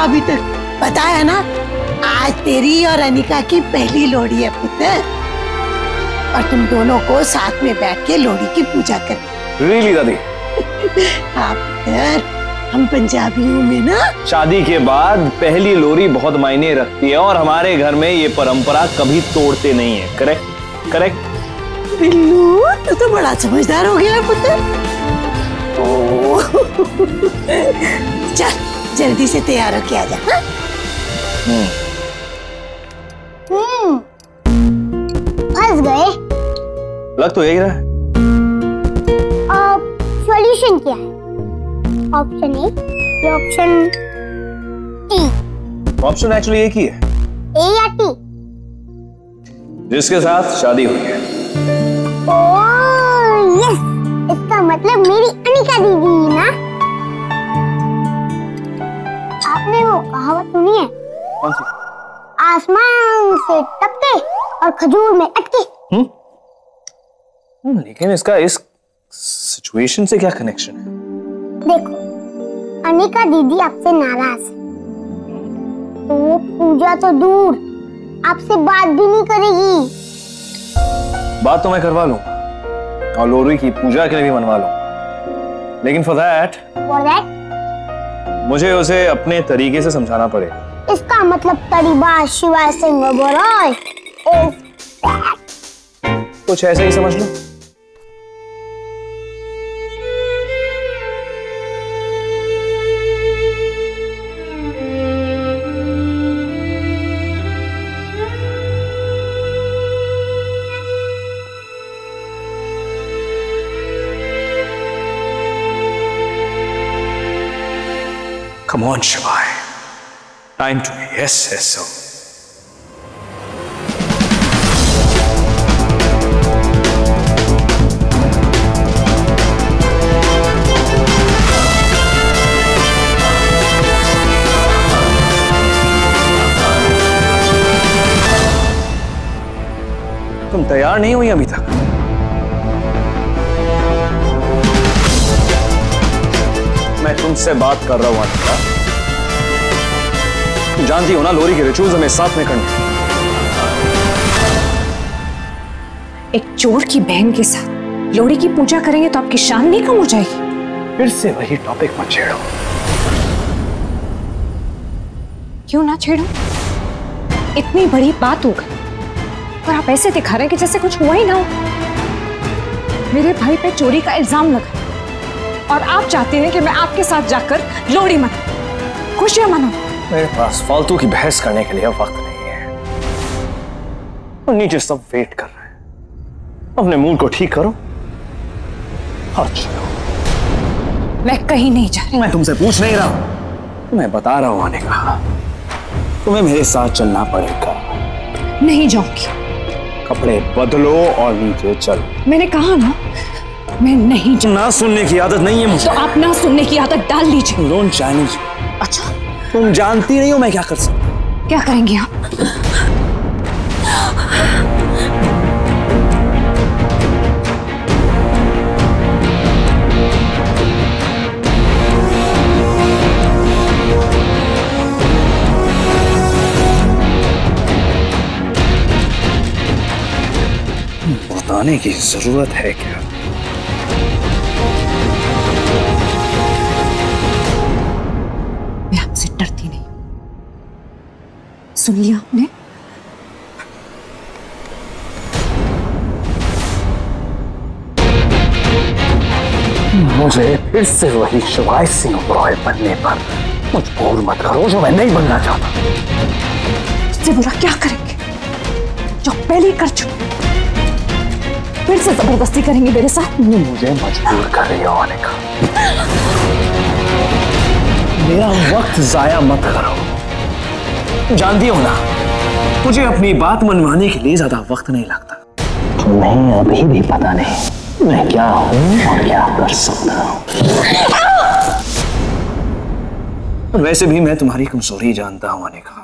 अभी तक? बताया ना, आज तेरी और अनिका की पहली लोहड़ी है पुत्र, और तुम दोनों को साथ में बैठ के लोहड़ी की पूजा करें। रियली दादी? हाँ पुत्र, हम पंजाबियों में ना शादी के बाद पहली लोहड़ी बहुत मायने रखती है, और हमारे घर में ये परंपरा कभी तोड़ते नहीं है। Correct correct. बिल्लू, तू तो बड़ा समझदार हो गया पुत्र। चल जल्दी से तैयार होके आ जा। फंस गए। लग तो यही रहा है। सॉल्यूशन क्या है? ऑप्शन ए या ऑप्शन टी? ऑप्शन एक्चुअली एक ही है। ए या टी? जिसके साथ शादी हुई है। ओह यस, इसका मतलब मेरी अनिका दीदी ना। आपने वो कहावत सुनी है? कौन सी? आसमान से टपके और खजूर में अटके। लेकिन इसका इस सिचुएशन से क्या कनेक्शन है? देखो, अनिका दीदी आपसे नाराज है, तो वो पूजा तो दूर, आपसे बात भी नहीं करेगी। बात तो मैं करवा लूंगा और लोहड़ी की पूजा के लिए भी मनवा लूंगा, लेकिन फॉर दैट मुझे उसे अपने तरीके से समझाना पड़ेगा। इसका मतलब तरीबा शिवाय सिंह बराय कुछ ऐसे ही समझ लो। Come on, Shivai. Time to be SSO. तुम तैयार नहीं हुई अभी तक? मैं तुमसे बात कर रहा हूं अनिका। तुम जानती हो ना, लोहड़ी के रिचुअल्स हमें साथ में करने। एक चोर की बहन के साथ लोहड़ी की पूजा करेंगे तो आपकी शान नहीं कम हो जाएगी? फिर से वही टॉपिक मत छेड़ो। क्यों ना छेड़ो? इतनी बड़ी बात हो गई और आप ऐसे दिखा रहे हैं कि जैसे कुछ हुआ ही ना हो। मेरे भाई पे चोरी का इल्जाम लगा और आप चाहते हैं कि मैं आपके साथ जाकर लोहड़ी मनाऊं, खुशियां मनाऊं। मेरे पास फालतू की बहस करने के लिए वक्त नहीं है। और नीचे सब वेट कर रहे हैं। अपने मूड को ठीक करो और चलो। मैं कहीं नहीं जा रही। मैं तुमसे पूछ नहीं रहा हूं, मैं बता रहा हूं अनिका, तुम्हें मेरे साथ चलना पड़ेगा। नहीं जाऊंगी। कपड़े बदलो और नीचे चलो। मैंने कहा ना, मैं नहीं जाऊंगी। ना सुनने की आदत नहीं है मुझे। तो आप ना सुनने की आदत डाल लीजिए। Don't challenge. अच्छा, तुम जानती नहीं हो मैं क्या कर सकता। क्या करेंगे आप? बताने की जरूरत है क्या? मैं आपसे डरती नहीं। सुन लिया आपने? मुझे फिर से वही शिवाय सिंह रॉय बनने पर मजबूर मत करो जो मैं नहीं बनना चाहता। इससे बुरा क्या करेंगे जो पहले ही कर चुके? फिर से जबरदस्ती करेंगे मेरे साथ? मुझे मजबूर कर रही हो अनिका। मेरा वक्त जाया मत करो। जानती हो ना, मुझे अपनी बात मनवाने के लिए ज्यादा वक्त नहीं लगता। तुम्हें अभी भी पता नहीं मैं क्या हूं और क्या कर सकता हूं। वैसे भी मैं तुम्हारी कमजोरी जानता हूं अनिका।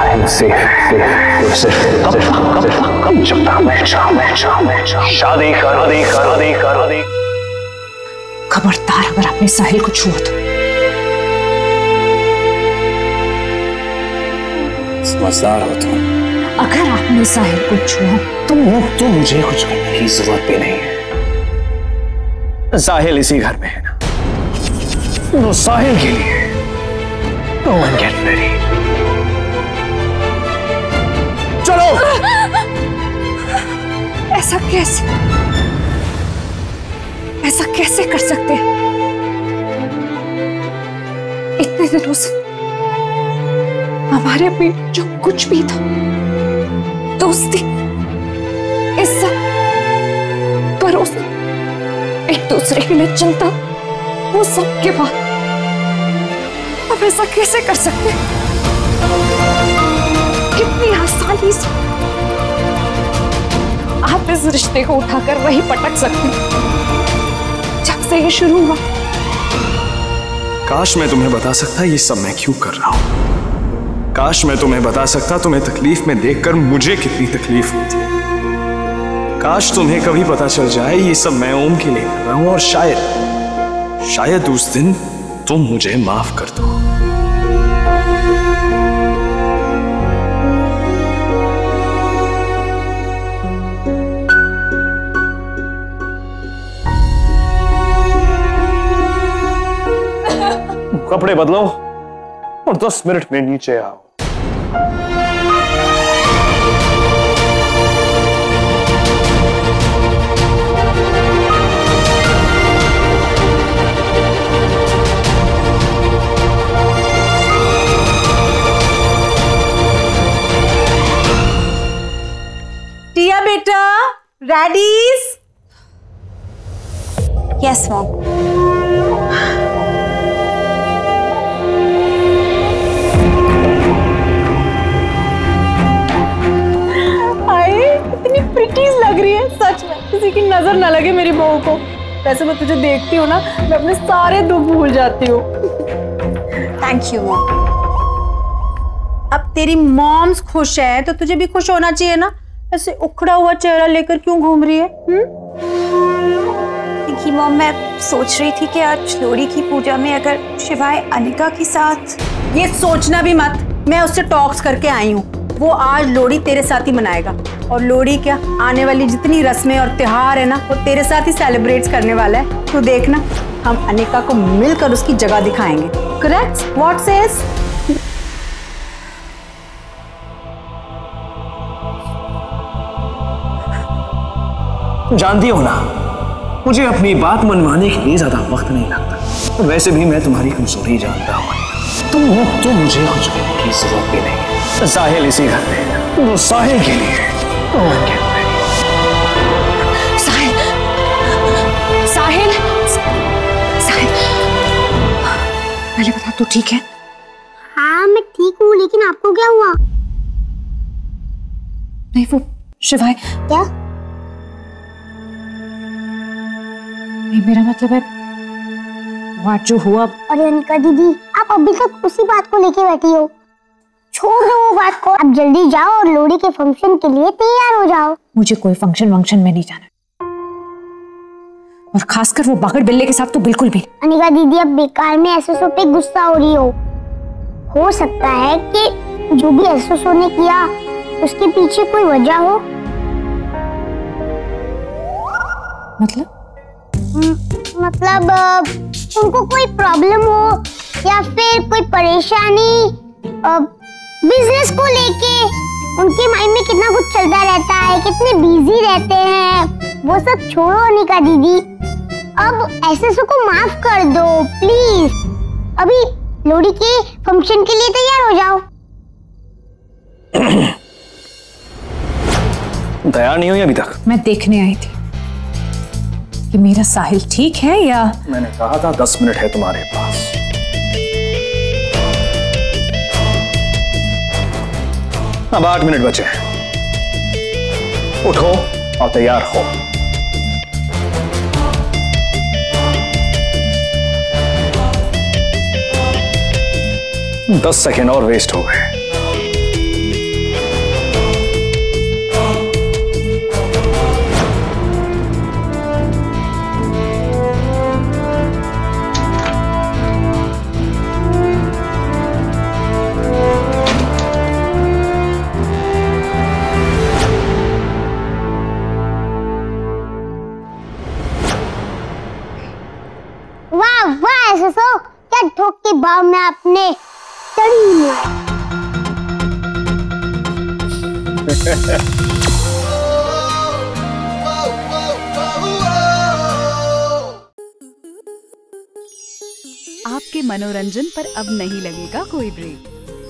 I am safe. कब जब तक मैं शादी कर। खबरदार अगर आपने साहिल को छुआ तो। समझदार हो तुम। अगर आपने साहिल को छुआ तो मुझे कुछ करने की जरूरत भी नहीं है। साहिल इसी घर में है ना, तो साहिल के लिए go and get ready। चलो। ऐसा कैसे कर सकते हैं? इतने दिनों से हमारे बीच जो कुछ भी था, दोस्ती, इज्जत, भरोसा, एक दूसरे के लिए चिंता, वो सब के बाद अब ऐसा कैसे कर सकते हैं? कितनी आसानी से आप इस रिश्ते को उठाकर वही पटक सकते हैं जब से ये शुरू हुआ। काश मैं तुम्हें बता सकता ये सब मैं क्यों कर रहा हूं। काश मैं तुम्हें बता सकता तुम्हें तकलीफ में देखकर मुझे कितनी तकलीफ होती है। काश तुम्हें कभी पता चल जाए ये सब मैं ओम के लिए कर रहा हूं, और शायद उस दिन तुम मुझे माफ कर दो। कपड़े बदलो और 10 मिनट में नीचे आओ। टिया बेटा, रेडीज? Yes mom. इतनी प्रिटीज लग रही है, सच में किसी की नजर ना लगे मेरी बहू को। वैसे मैं तुझे देखती हूँ ना, मैं अपने सारे दुख भूल जाती हूँ। Thank you mom. अब तेरी मॉम्स खुश है तो तुझे भी खुश होना चाहिए ना। ऐसे उखड़ा हुआ चेहरा लेकर क्यों घूम रही है? देखिए मॉम, मैं सोच रही थी कि आज लोहड़ी की पूजा में अगर शिवाय अनिका के साथ। ये सोचना भी मत, मैं उससे टॉक्स करके आई हूँ। वो आज लोहड़ी तेरे साथ ही मनाएगा, और लोहड़ी क्या, आने वाली जितनी रस्में और त्योहार है ना, वो तेरे साथ ही सेलिब्रेट करने वाला है। तो देखना, हम अनिका को मिलकर उसकी जगह दिखाएंगे। करेक्ट? What says? जानती हो ना, मुझे अपनी बात मनवाने के लिए ज्यादा वक्त नहीं लगता। वैसे भी मैं तुम्हारी कमजोरी जानता हूँ। तो मुझे कुछ करने की जरूरत भी नहीं है। साहिल इसी घर में है, तो साहिल के लिए साहिल पहले बता, तू ठीक है? हाँ मैं ठीक हूँ, लेकिन आपको क्या हुआ? नहीं वो शिवाय। क्या? नहीं मेरा मतलब है वो जो हुआ। अरे अनिका दीदी, आप अभी तक उसी बात को लेके बैठी हो। छोड़ दो वो बात को, आप जल्दी जाओ और लोहड़ी के फंक्शन के लिए तैयार हो जाओ। मुझे कोई फंक्शन में नहीं जाना, और खासकर वो बागड़ बिल्ले के साथ तो बिल्कुल भी। अनिका दीदी, अब बेकार में एसएसओ पे गुस्सा हो रही हो सकता है कि जो भी एसएसओ ने किया उसके पीछे कोई वजह हो। मतलब उनको कोई प्रॉब्लम हो या फिर कोई परेशानी, बिजनेस को लेके उनके माइंड में कितना कुछ चलता रहता है, कितने बिजी रहते हैं। वो सब छोड़ो अनिका दीदी, अब एसएसओ को माफ कर दो प्लीज। अभी लोहड़ी के फंक्शन के लिए तैयार हो जाओ। तैयार नहीं हुई अभी तक? मैं देखने आई थी कि मेरा साहिल ठीक है या। मैंने कहा था 10 मिनट है तुम्हारे पास। अब 8 मिनट बचे हैं। उठो और तैयार हो। 10 सेकेंड और वेस्ट हो गए। सुबह मैं अपने तड़ी में आपके मनोरंजन पर अब नहीं लगेगा कोई ब्रेक।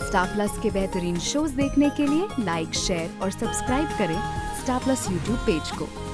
स्टार प्लस के बेहतरीन शोज देखने के लिए लाइक, शेयर और सब्सक्राइब करें स्टार प्लस यूट्यूब पेज को।